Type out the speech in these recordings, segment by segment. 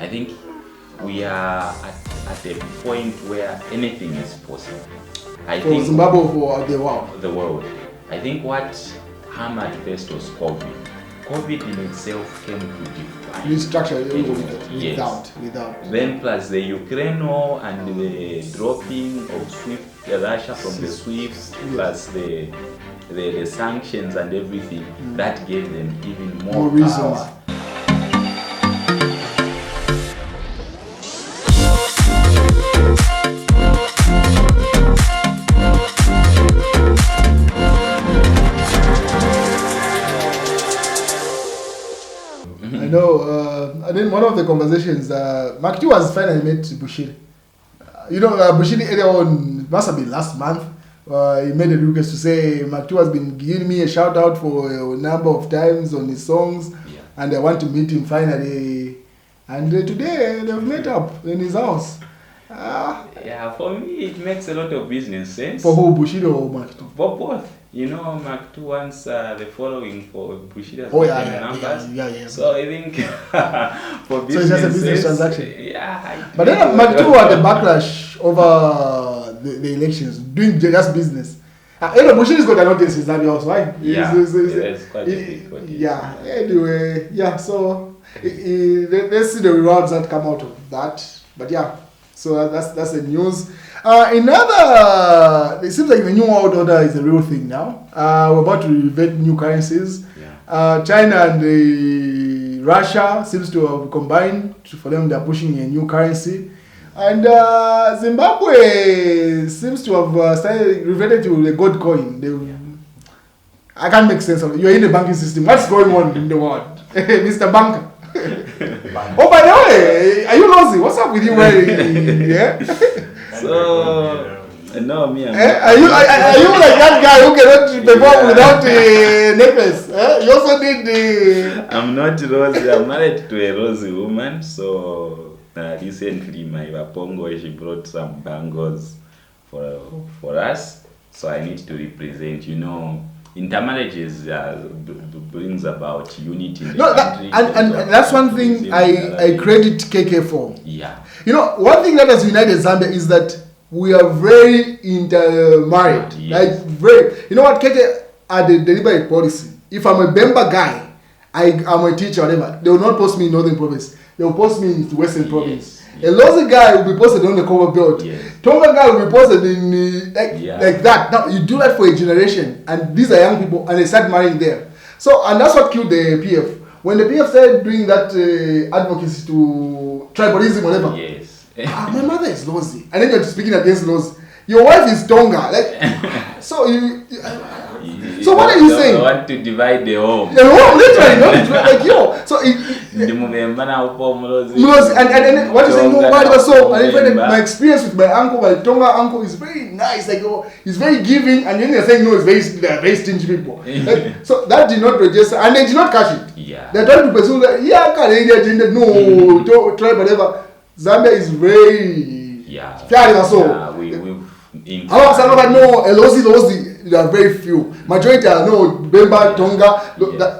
I think we are at a point where anything is possible. I For think Zimbabwe, for the world. the world. I think what hammered first was COVID. COVID in itself came to define Restructure yes. without. Then plus the Ukraine war and the dropping of Russia from the SWIFT, plus the sanctions and everything, that gave them even more reasons. power. I know, and then one of the conversations, Mark 2 has finally met Bushiri. Bushiri earlier on, it must have been last month, he made a request to say Mark 2 has been giving me a shout out for a number of times on his songs, and I want to meet him finally. And today they've met up in his house. For me it makes a lot of business sense. For who, Bushiri or Mark 2? For both. Mark 2 wants the following for Bushira's numbers. Yeah. So I think for business, so it's just a business transaction. Yeah. But then Mark 2 had a backlash over the elections, doing just business. Bushiri's got an audience in Zambia also, right? It's quite a big audience. Yeah. Anyway, so let's see the rewards that come out of that. But yeah, so that's the news. It seems like the new world order is a real thing now. We're about to invent new currencies. China and Russia seems to have combined. For them, they're pushing a new currency. And Zimbabwe seems to have started reverted to the gold coin. I can't make sense of it. You're in the banking system. What's going on in the world? Mr. Banker. Oh, by the way, are you nosy? What's up with you wearing? So, no, me. Are you like that guy who cannot perform without a necklace? You also need the. I'm not rosy. I'm married to a rosy woman. So recently, my Wapongo, she brought some bangles for us. So I need to represent. Intermarriages brings about unity in the country. And that's one thing I credit KK for. Yeah. One thing that has united Zambia is that we are very intermarried. Yes. Like very. You know what, KK had a deliberate policy. If I'm a Bemba guy, I'm a teacher, whatever, they will not post me in Northern Province. They will post me in Western Province. A Lozi guy will be posted on the cover belt. Tonga guy will be posted in like that. Now you do that for a generation, and these are young people, and they start marrying there. So, and that's what killed the PF. When the PF started doing that advocacy to tribalism, whatever. My mother is Lozi, and then you're speaking against Lozi. Your wife is Tonga, so you. So what are you saying? I want to divide the home. The home, literally, So and what you saying? So and even my experience with my uncle, my Tonga uncle, is very nice. He's very giving, and then you're saying no, they're very stingy people. So that did not register, and they did not catch it. They're trying to pursue that. No, try whatever. Zambia is very Lozi, there are very few. Majority are Bemba, Tonga.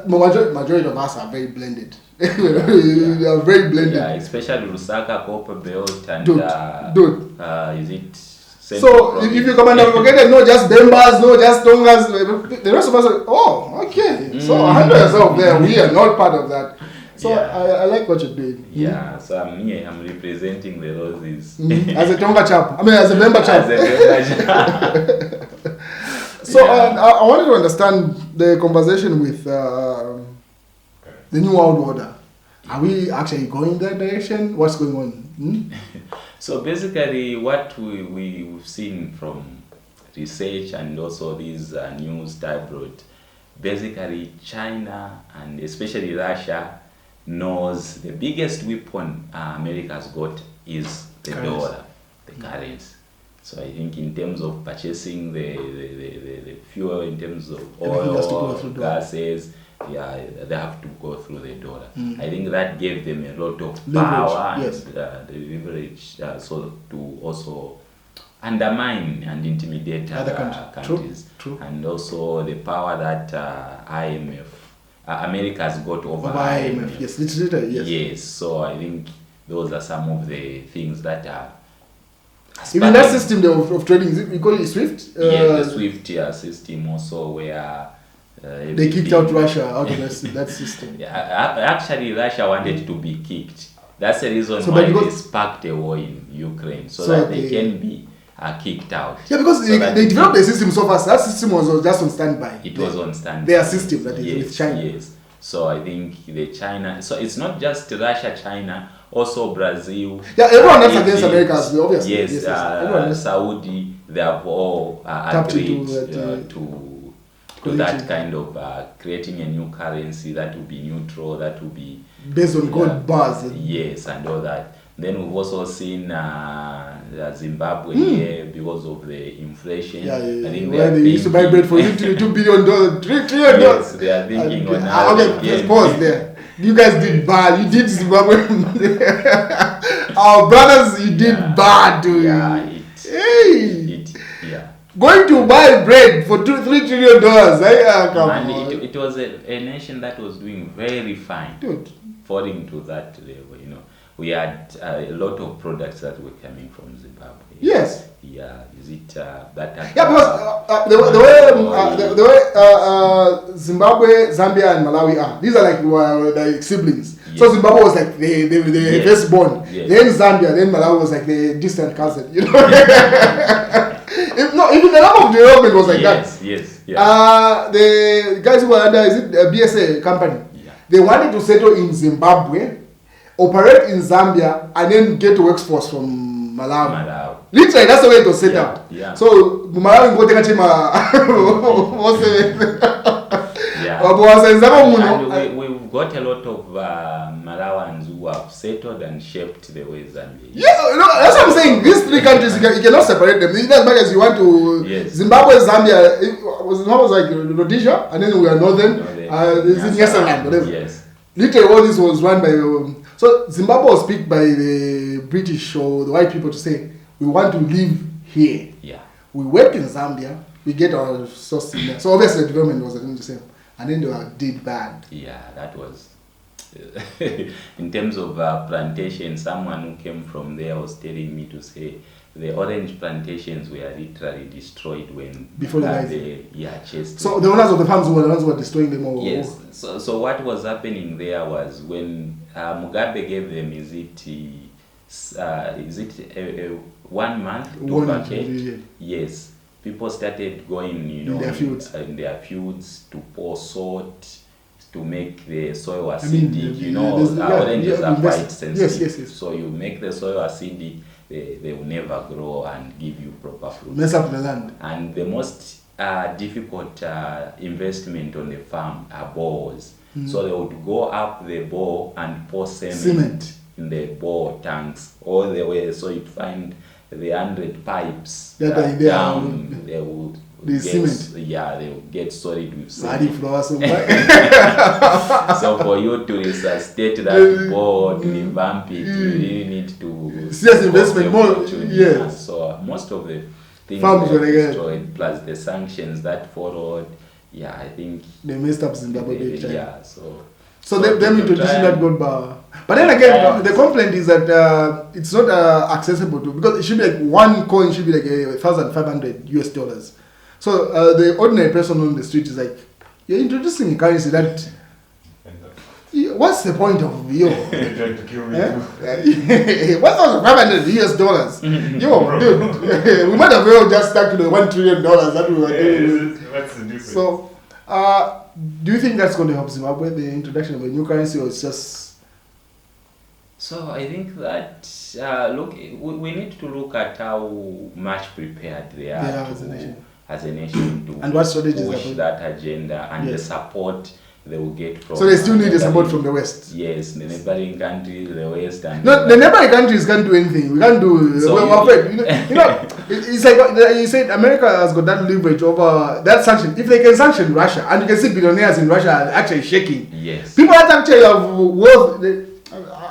Majority of us are very blended. They are very blended. Yeah, especially Lusaka, Copper Belt, and is it? So if you come and forget no just Bembas, no just Tongas, the rest of us are okay. So handle yourself there. We are not part of that. So I like what you're doing. Yeah, so I'm representing the Roses. As a Tonga chap. As a Bemba chap. So I wanted to understand the conversation with the New World Order. Are we actually going in that direction? What's going on? So basically what we've seen from research and also these news tabloid, basically China and especially Russia knows the biggest weapon America's got is the dollar, the currency. So I think in terms of purchasing the fuel, in terms of oil, gases, they have to go through the dollar. I think that gave them a lot of power and the leverage so to also undermine and intimidate other countries. True. And also the power that America has got over IMF. Yes, literally, yes. Yes, so I think those are some of the things that are even that system of trading, is it, we call it SWIFT? Yeah, the SWIFT system also, where they kicked out Russia out of that system. Yeah, actually, Russia wanted to be kicked. That's the reason So, why they sparked a war in Ukraine, so that they can be kicked out. Yeah, because they developed the system so fast. That system was just on standby. It was on standby. Their system, that is, with China. Yes. So I think the China. So it's not just Russia, China, also Brazil. Yeah, everyone that's against America, obviously. Yes, Saudi. They have all agreed to that kind of creating a new currency that will be neutral, that will be based on gold bars. Yes, and all that. Then we've also seen Zimbabwe here because of the inflation. Yeah. I think they used to buy bread for $2 billion, $3 trillion. Yes, they are thinking on how okay, pause there. You guys did bad. You did Zimbabwe. Our brothers, you did bad. Going to buy bread for $3 trillion. And it was a nation that was doing very fine. Dude. Falling to that level, we had a lot of products that were coming from Zimbabwe. Yes. Yeah. Is it that? Yeah, because the way Zimbabwe, Zambia, and Malawi are, these are like siblings. Yes. So Zimbabwe was like the firstborn. Yes. Then Zambia, then Malawi was like the distant cousin. Even the level of development was like that. Yes. The guys who were under, is it a BSA company? Yeah. They wanted to settle in Zimbabwe, operate in Zambia, and then get workforce from Malawi. Literally, that's the way it was set up. Yeah. So Malawi go take a team. And we've got a lot of Malawans who have settled and shaped the way Zambia. Yeah, that's what I'm saying. These three countries, you cannot separate them. As much as you want to. Yes. Zimbabwe, Zambia, it was like Rhodesia, and then we are northern. It's in Nyasaland, whatever. Yes. Literally, all this was run by. So Zimbabwe was picked by the British or the white people to say, we want to live here. Yeah. We work in Zambia. We get our source in there. So obviously the development was the same. And then they did bad. Yeah, that was in terms of plantation. Someone who came from there was telling me to say the orange plantations were literally destroyed when before chased. So the owners of the farms were the ones who were destroying them all. Yes. So what was happening there was when Mugabe gave them is it 1 month to vacate? Yeah. Yes. People started going, in their fields to pour salt to make the soil acidic. Oranges are quite sensitive. Yes. So you make the soil acidic, they will never grow and give you proper fruit. Mess up the land. And the most difficult investment on the farm are bores. So they would go up the bore and pour cement in the bore tanks all the way. So you'd find the 100 pipes down. They would cement. Yeah, they would get solid with cement. So for you to resuscitate that bore, to revamp it, you really need to serious investment more. Yes. So most of the things farms were destroyed, plus the sanctions that followed. Yeah, I think they messed up Zimbabwe big time. Yeah, so them introducing that gold bar. But then again, the complaint is that it's not accessible to, because it should be like one coin should be like $1,500. So the ordinary person on the street is like, you're introducing a currency that. What's the point of They're trying to kill me. $1,500? Yo, dude, we might have well just stuck to the $1 trillion that we were doing. What's the difference? So, do you think that's going to help Zimbabwe, the introduction of a new currency, or it's just? So I think that we need to look at how much prepared they are as a nation to and what strategies push that agenda and the support they will get from. So they still need the support from the West. Yes, the neighboring countries, the West, and the neighboring countries can't do anything. We can't do. So we're afraid. It's like you said. America has got that leverage over that sanction. If they can sanction Russia, and you can see billionaires in Russia are actually shaking. Yes. People that actually have wealth.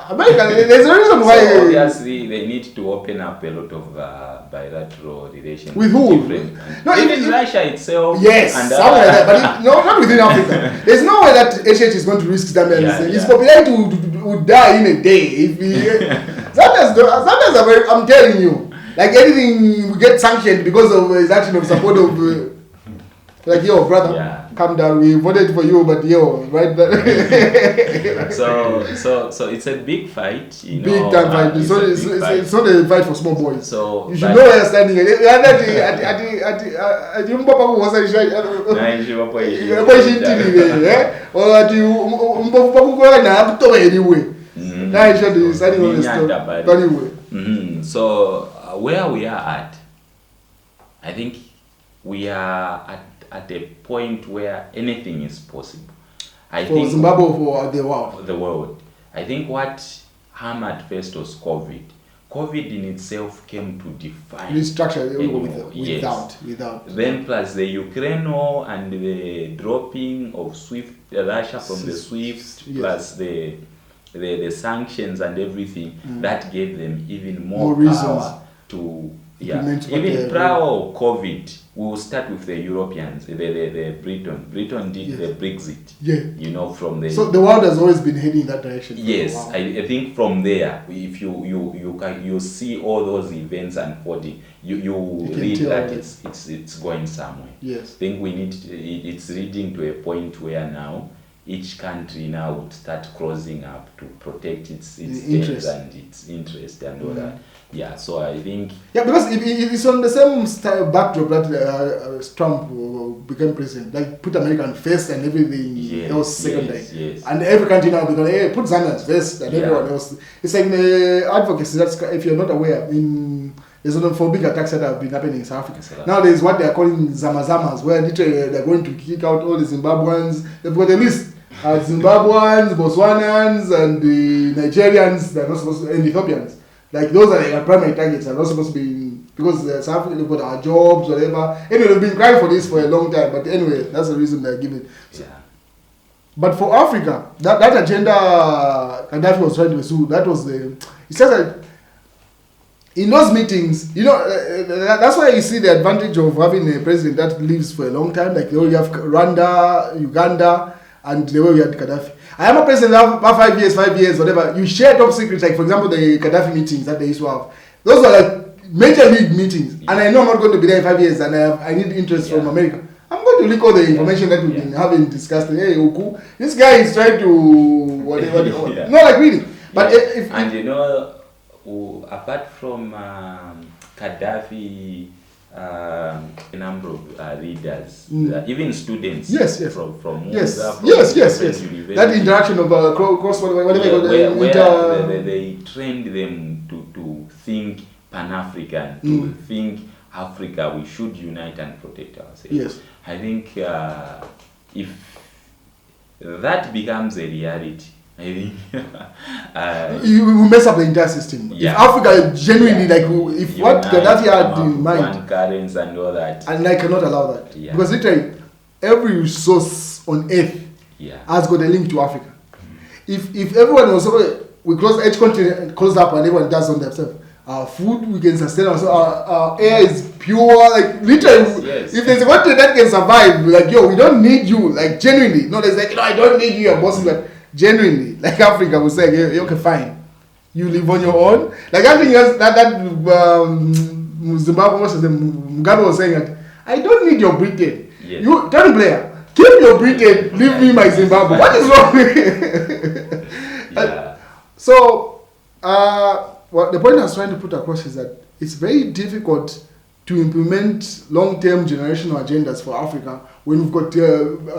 America, there's a reason why. So obviously, they need to open up a lot of bilateral relations. With who? Even Russia itself. Yes, something like that. But not within Africa. There's no way that HH is going to risk Zambia. His popularity would die in a day if he. Zambians are very, I'm telling you, like anything we get sanctioned because of his action of support of like, yo, brother, Yeah. calm down. We voted for you, but yo, right there. So it's a big fight, you know. Big time fight. It's It's not a fight for small boys. So You should know where you're standing. So where we are at, I think we are at a point where anything is possible. I For think Zimbabwe, for the world. the world. I think what hammered first was COVID. COVID in itself came to define Restructure Yes. without. Then plus the Ukraine war and the dropping of Russia from the SWIFT, Yes. plus the sanctions and everything, that gave them even More more reasons power to implement what even they- prior of COVID. We will start with the Europeans, the Britain. Britain did Yes. the Brexit. Yeah. You know, from the So the world has always been heading in that direction. yes, Wow. I think from there, if you see all those events unfolding, you can read tell that that- it's going somewhere. Yes. I think we need it's leading to a point where now each country now would start crossing up to protect its The terms interest. and its interest and all that. Yeah, so I think Yeah, because it's on the same style backdrop that Trump became president. Like, put America first and everything Yes, else secondary. yes. And every country now, because, hey, put Zambians first and Yeah. everyone else. It's like advocacy. That's, if you're not aware, there's a homophobic attacks that have been happening in South Africa. In South Africa. Now there's what they are calling Zamazamas, where literally they're going to kick out all the Zimbabweans. They've got a list. Zimbabweans, Botswanans, and the Nigerians, they're not supposed to, and Ethiopians. Like, those are the primary targets. They're not supposed to be, because South Africa, they've got our jobs, whatever. Anyway, they've been crying for this for a long time, but anyway, that's the reason they're giving. yeah. But for Africa, that agenda Gaddafi was trying to pursue, that was the, it says that in those meetings, you know, that's why you see the advantage of having a president that lives for a long time, like the way you have Rwanda, Uganda, and the way we had Gaddafi. I am a president after 5 years, whatever. You share top secrets, like for example, the Gaddafi meetings that they used to have. Those are like major league meetings, and I know I'm not going to be there in 5 years, and I need interest from America. I'm going to leak all the information that we've been having discussed. Hey, Oku, this guy is trying to whatever. Yeah. No, like really. But if and you know, apart from Gaddafi, a number of readers, even students, Yes. from yes, from yes, different universities, that interaction of cross whatever you call it, where they trained them to think Pan-African, to think Africa, we should unite and protect ourselves. Yes. I think if that becomes a reality, I think you mess up the entire system. Yeah. If Africa genuinely like, if you what and I Gaddafi had come up in with mind, one currency and all that. and I cannot allow that, Yeah. because literally every resource on earth Yeah. has got a link to Africa. If everyone was we close each continent closed up and everyone does on themselves. Our food, we can sustain ourselves. Our air is pure. Like literally, Yes. if there's a country that can survive, like yo, we don't need you. Like genuinely, no, there's like I don't need you. Your boss is like genuinely, like Africa will say, okay, fine, you live on your own. Like I think that Zimbabwe, what's his name, Mugabe was saying that I don't need your Britain. Yes. You turn player, keep your Britain, leave me my Zimbabwe. What is wrong with Yeah. So, what the point I was trying to put across is that it's very difficult to implement long-term generational agendas for Africa when we've got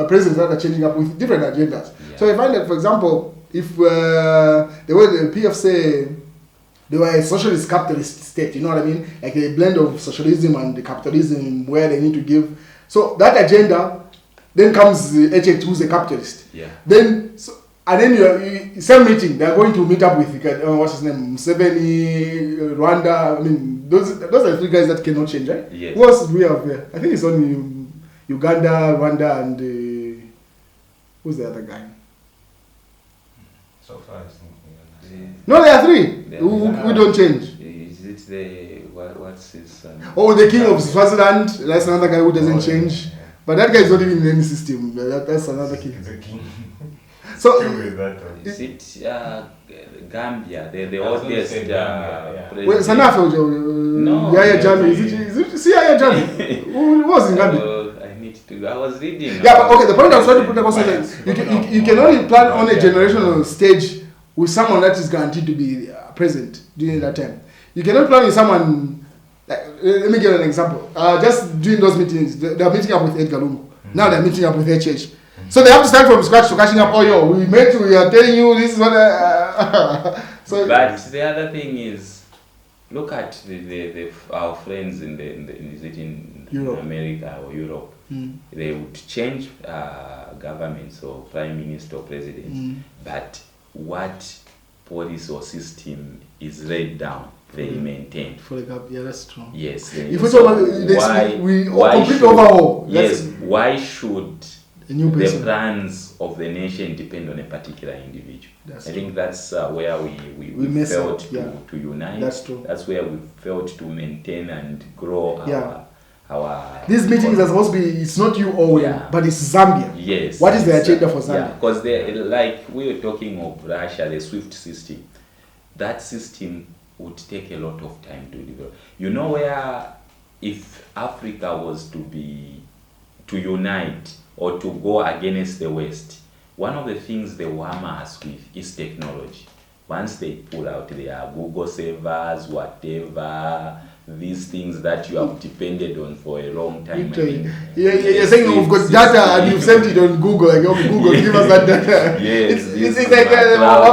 presidents that are changing up with different agendas. Yeah. So I find that, for example, if the way the PF say they were a socialist capitalist state, you know what I mean? Like a blend of socialism and the capitalism where they need to give. So that agenda, then comes the HH, who's a capitalist. Yeah. Then, and then you same meeting, they're going to meet up with, what's his name, Museveni, Rwanda. I mean, those are the three guys that cannot change, right? Yes. Who else do we have there? I think it's only Uganda, Rwanda, and who's the other guy? So far, I think. No, there are three Yeah. who don't change. Is it the what's his? Oh, the king of Swaziland, that's another guy who doesn't Oh, yeah. change. But that guy is not even in any system. That's another king. The king. So Still with that one. Is it Gambia? The I was gonna oldest say Gambia, yeah. president. wait, Sanafi, No, Yaya yeah, Jammeh. yeah. Is it Yaya Jammeh? Who was in Gambia? I need to. I was reading. Yeah, but okay. The point I was trying to put across is that you can only plan on a generational stage with someone that is guaranteed to be present during that time. You cannot plan with someone. Like, let me give an example. Just during those meetings, they are meeting up with Edgar Lungu. Now they are meeting up with HH. So they have to start from scratch to catching up. Oh, yo, we met you. We are telling you this is what. So. But the other thing is, look at our friends in Europe. America or Europe. They would change governments or prime minister or president, but what policy or system is laid down, they maintain. For the gap, yeah, that's true. Yes. If we talk about complete overhaul. Yes. Why should a new person. the plans of the nation depend on a particular individual? I think that's where we mess failed up, to unite. That's true. That's where we failed to maintain and grow our. These meetings are supposed to be. It's not you or but it's Zambia. Yes. What is the agenda for Zambia? Yeah, because like we were talking of Russia, the SWIFT system. That system would take a lot of time to develop. You know, where if Africa was to unite or to go against the West, one of the things they will hammer us with is technology. Once they pull out their Google servers, whatever, these things that you have depended on for a long time. You're saying you've got data and you've sent it on Google. Like, okay, Google, give us that data. Yes, it's like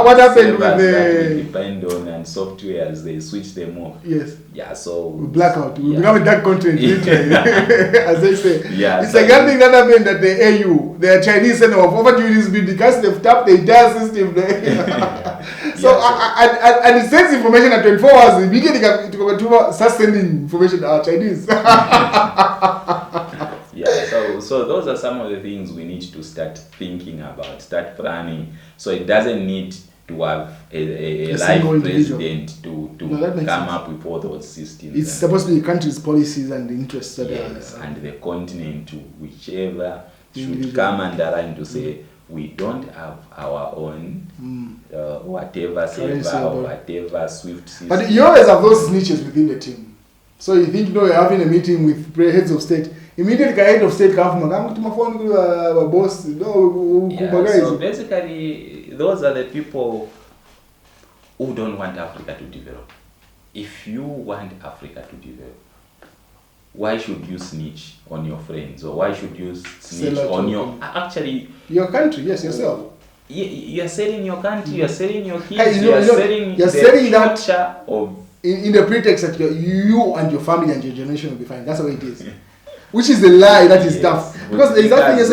what happened with the depend on and softwares, they switch them off. Yes. Yeah, so we blackout. We become a dark content. As they say. Yeah, it's like that thing that happened at the AU. The Chinese said, "Oh, over to this bill because they've tapped the entire system." So and it sends information at 24 hours. Immediately to start sending information to our Chinese. Yeah, so those are some of the things we need to start thinking about, start planning. So it doesn't need to have a live president to come up with all those systems. It's supposed to be the country's policies and interests that and the continent, to whichever should come and align to say, we don't have our own whatever server or whatever SWIFT system. But you always have those snitches within the team. So you think, you're having a meeting with heads of state. Immediately, head of state comes to my phone, boss. So basically, those are the people who don't want Africa to develop. If you want Africa to develop, why should you snitch on your friends, or why should you snitch on your country? Yes, yourself. You're selling your country, you're selling your kids, you're selling that of in the pretext that you and your family and your generation will be fine. That's how it is. Which is the lie that is tough. Because the exact thing is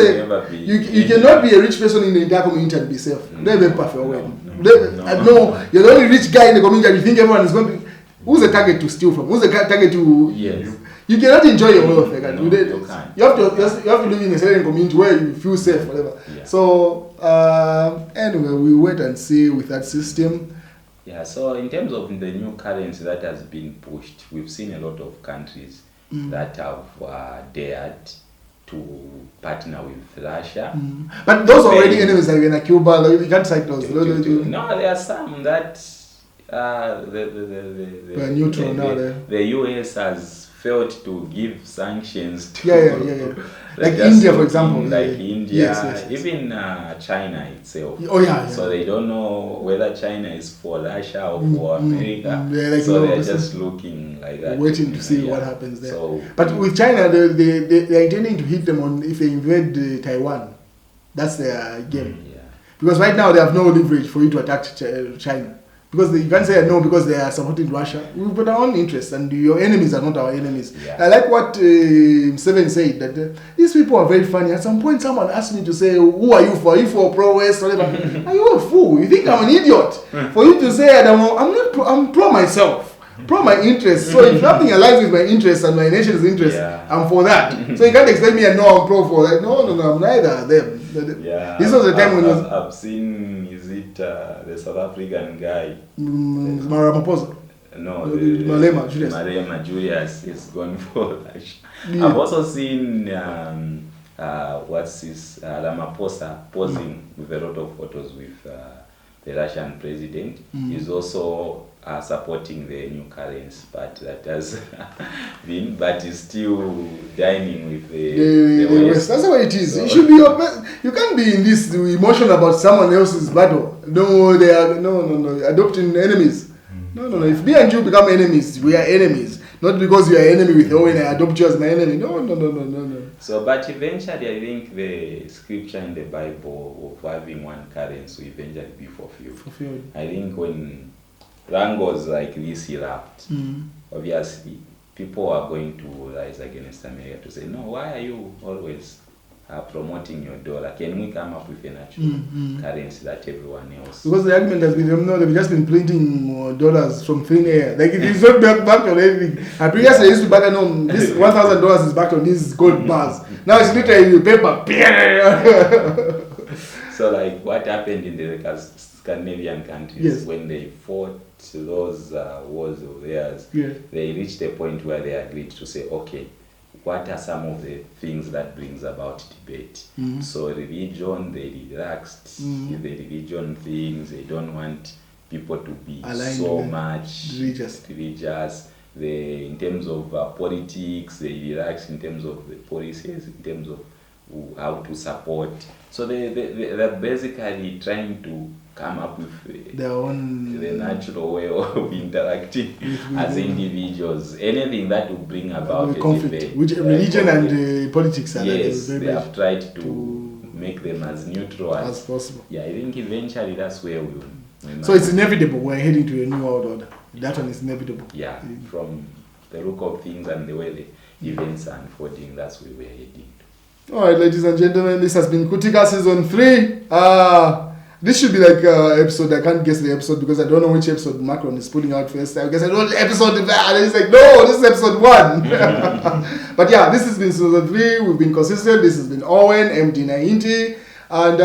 you cannot be a rich person in the entire community and be safe. Don't be perfect. No, you're the only rich guy in the community and you think everyone is going to. Who's the target to steal from? Who's the target to? Yes. You cannot enjoy your wealth. You can't. You have to live in a certain community where you feel safe, whatever. Yeah. So anyway, we wait and see with that system. Yeah. So in terms of the new currency that has been pushed, we've seen a lot of countries that have dared to partner with Russia. But those are already enemies, like Cuba. You can't cite those. No, there are some that neutral now. The US has failed to give sanctions to like India, for example. Like India, yes. Even China itself. Oh yeah. So they don't know whether China is for Russia or for America. So they're just looking like that. Waiting to see what happens there. But with China, they're intending to hit them on if they invade Taiwan. That's their game. Because right now they have no leverage for you to attack China. Because you can't say no because they are supporting Russia. We've got our own interests and your enemies are not our enemies. Yeah. I like what Seven said, that these people are very funny. At some point someone asked me to say, who are you for? Are you for pro-West? Are you a fool? You think I'm an idiot? For you to say I'm pro myself, pro my interests. So if nothing aligns with my interests and my nation's interests, I'm for that. So you can't expect me and no, I'm pro for that. No, I'm neither of them. This was the time when I've seen, is it the South African guy? Ramaphosa. No, Malema Julius. Malema Julius is going for Russia. I've also seen what's this, Ramaphosa posing with a lot of photos with the Russian president, is also supporting the new currency, but that has been, but is still dining with the West. That's the way it is. So, You should be you can't be in this emotion about someone else's battle. No, they are no adopting enemies. No. If me and you become enemies, we are enemies. Not because you are enemy with Owen, I adopt you as my enemy. No. So, but eventually, I think the scripture in the Bible of having one currency will eventually be fulfilled. I think when wrangles like this erupt, obviously, people are going to rise against America to say, no, why are you always promoting your dollar? Can we come up with an actual currency that everyone else? Because the argument has been, they've just been printing dollars from thin air. Like, it's not backed on anything. And previously, they used to back on this $1,000 is backed on these gold bars. Now it's literally paper. So, like, what happened in the Scandinavian countries when they fought those wars of theirs, they reached a point where they agreed to say, okay, what are some of the things that brings about debate? So religion, they relaxed the religion things. They don't want people to be aligned so much religious. They, in terms of politics, they relax in terms of the policies, in terms of how to support. So they're basically trying to come up with their own the natural way of interacting as individuals. Anything that will bring about a conflict, debate, which religion and politics are they have tried to make them as neutral as possible. Yeah, I think eventually that's where we so it's inevitable. We're heading to a new world order. That one is inevitable. Yeah, from the look of things and the way the events are unfolding, that's where we're heading. Alright, ladies and gentlemen, this has been Kutika Season 3. This should be like episode, I can't guess the episode because I don't know which episode Macron is putting out first. I guess I know the episode, and it's like, no, this is episode 1. But yeah, this has been Season 3. We've been consistent. This has been Owen, MD Nainti. And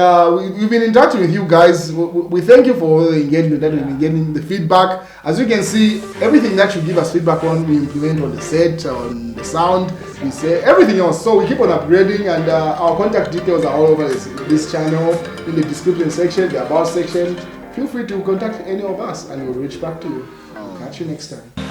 we've been interacting with you guys. We thank you for all the engagement that we've been getting, the feedback. As you can see, everything that you give us feedback on, we implement on the set, on the sound, we say everything else. So we keep on upgrading, and our contact details are all over this channel, in the description section, the about section. Feel free to contact any of us, and we'll reach back to you. Catch you next time.